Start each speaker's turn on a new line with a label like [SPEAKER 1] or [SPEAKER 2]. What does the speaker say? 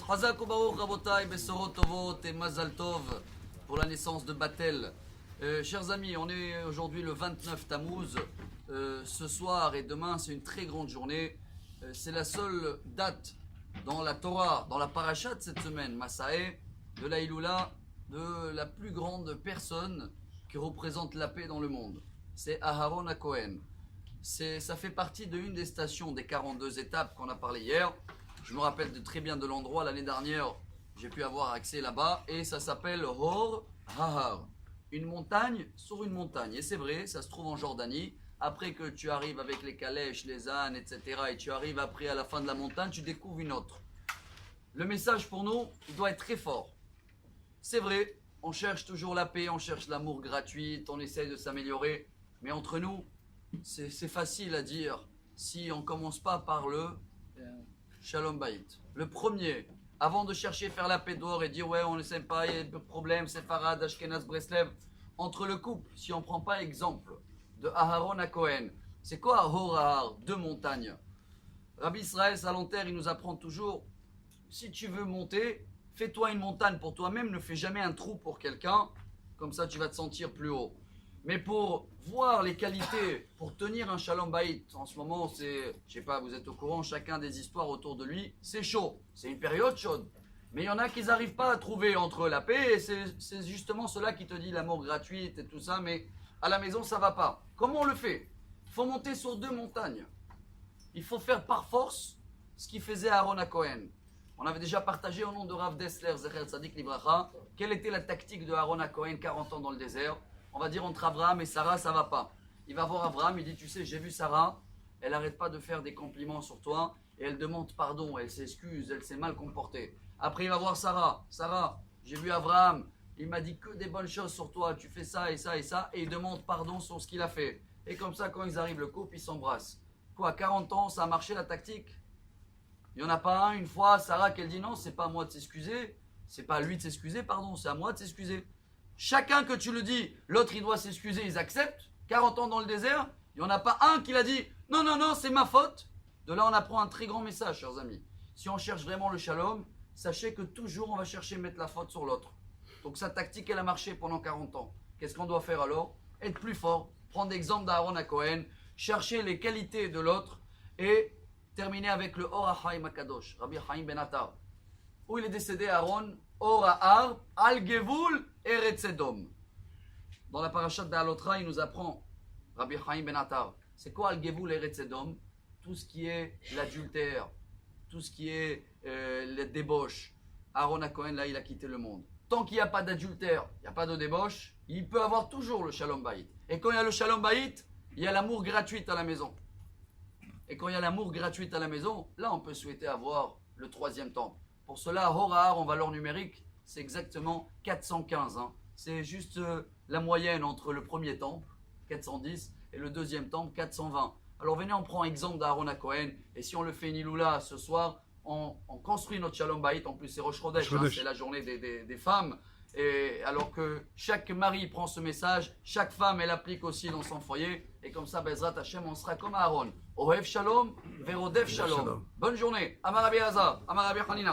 [SPEAKER 1] Chazak ou Baruch Rabotai, Besorot Tovot et Mazal Tov pour la naissance de Batel. Chers amis, on est aujourd'hui le 29 Tammuz. Ce soir et demain, c'est une très grande journée. C'est la seule date dans la Torah, dans la paracha de cette semaine, Masaé, de la Iloula, de la plus grande personne qui représente la paix dans le monde. C'est Aharon HaKohen. Ça fait partie d'une des stations des 42 étapes qu'on a parlé hier. Je me rappelle très bien de l'endroit. L'année dernière, j'ai pu avoir accès là-bas. Et ça s'appelle Hor Hahar. Une montagne sur une montagne. Et c'est vrai, ça se trouve en Jordanie. Après que tu arrives avec les calèches, les ânes, etc. Et tu arrives après à la fin de la montagne, tu découvres une autre. Le message pour nous, il doit être très fort. C'est vrai, on cherche toujours la paix, on cherche l'amour gratuit, on essaye de s'améliorer. Mais entre nous, c'est facile à dire si on ne commence pas par le Shalom Bayit. Le premier, avant de chercher à faire la paix dehors et dire ouais on ne sait pas, il y a des problèmes, c'est Farad, Ashkenaz, Breslev. Entre le couple, si on ne prend pas exemple de Aharon HaKohen, c'est quoi Hor Hahar, deux montagnes? Rabbi Israël Salanter, il nous apprend toujours, si tu veux monter, fais-toi une montagne pour toi-même, ne fais jamais un trou pour quelqu'un, comme ça tu vas te sentir plus haut. Mais pour voir les qualités, pour tenir un Shalom Bayit, en ce moment, c'est, je sais pas, vous êtes au courant, chacun des histoires autour de lui, c'est chaud, c'est une période chaude. Mais il y en a qui n'arrivent pas à trouver entre la paix, et c'est justement cela qui te dit l'amour gratuit et tout ça, mais à la maison, ça va pas. Comment on le fait? Il faut monter sur deux montagnes. Il faut faire par force ce qu'il faisait Aharon HaKohen. On avait déjà partagé au nom de Rav Dessler, Zecher Tzadik Libracha, quelle était la tactique de Aharon HaKohen 40 ans dans le désert. On va dire entre Abraham et Sarah, ça va pas. Il va voir Abraham, il dit, tu sais, j'ai vu Sarah, elle n'arrête pas de faire des compliments sur toi, et elle demande pardon, elle s'excuse, elle s'est mal comportée. Après, il va voir Sarah, Sarah, j'ai vu Abraham, il m'a dit que des bonnes choses sur toi, tu fais ça et ça et ça, et il demande pardon sur ce qu'il a fait. Et comme ça, quand ils arrivent le couple, ils s'embrassent. Quoi, 40 ans, ça a marché la tactique? Il n'y en a pas un, une fois, Sarah, qu'elle dit non, c'est pas à moi de s'excuser, c'est pas à lui de s'excuser, pardon, c'est à moi de s'excuser. Chacun que tu le dis, l'autre il doit s'excuser, ils acceptent. 40 ans dans le désert, il n'y en a pas un qui l'a dit non, non, non, c'est ma faute. De là, on apprend un très grand message, chers amis. Si on cherche vraiment le shalom, sachez que toujours on va chercher à mettre la faute sur l'autre. Donc sa tactique, elle a marché pendant 40 ans. Qu'est-ce qu'on doit faire alors? Être plus fort, prendre l'exemple d'Aharon HaKohen, chercher les qualités de l'autre et terminer avec le Or HaChaim HaKadosh, Rabbi Chaim Ben Attar. Où il est décédé, Aaron, Or Hahar, Al Gevul Eretz Edom. Dans la parashat d'Alotra, il nous apprend, Rabbi Chaim Ben Attar, c'est quoi Al Gevul Eretz Edom? Tout ce qui est l'adultère, tout ce qui est les débauches. Aharon HaKohen, là, il a quitté le monde. Tant qu'il n'y a pas d'adultère, il n'y a pas de débauche, il peut avoir toujours le Shalom Bayit. Et quand il y a le Shalom Bayit, il y a l'amour gratuit à la maison. Et quand il y a l'amour gratuit à la maison, là, on peut souhaiter avoir le troisième temple. Pour cela, Hor Hahar en valeur numérique, c'est exactement 415. Hein. C'est juste la moyenne entre le premier temple, 410, et le deuxième temple, 420. Alors venez, on prend exemple d'Aharon HaKohen, et si on le fait une Iloula ce soir, on construit notre Shalom Bayit. En plus, c'est Rosh Chodesh, hein, c'est la journée des femmes. Et alors que chaque mari prend ce message, chaque femme, elle applique aussi dans son foyer. Et comme ça, Bezrat Hashem, on sera comme Aaron. Ohev Shalom, Verodef Shalom. Bonne journée. Amar Rabbi Hazar, Amar Rabbi Hanina.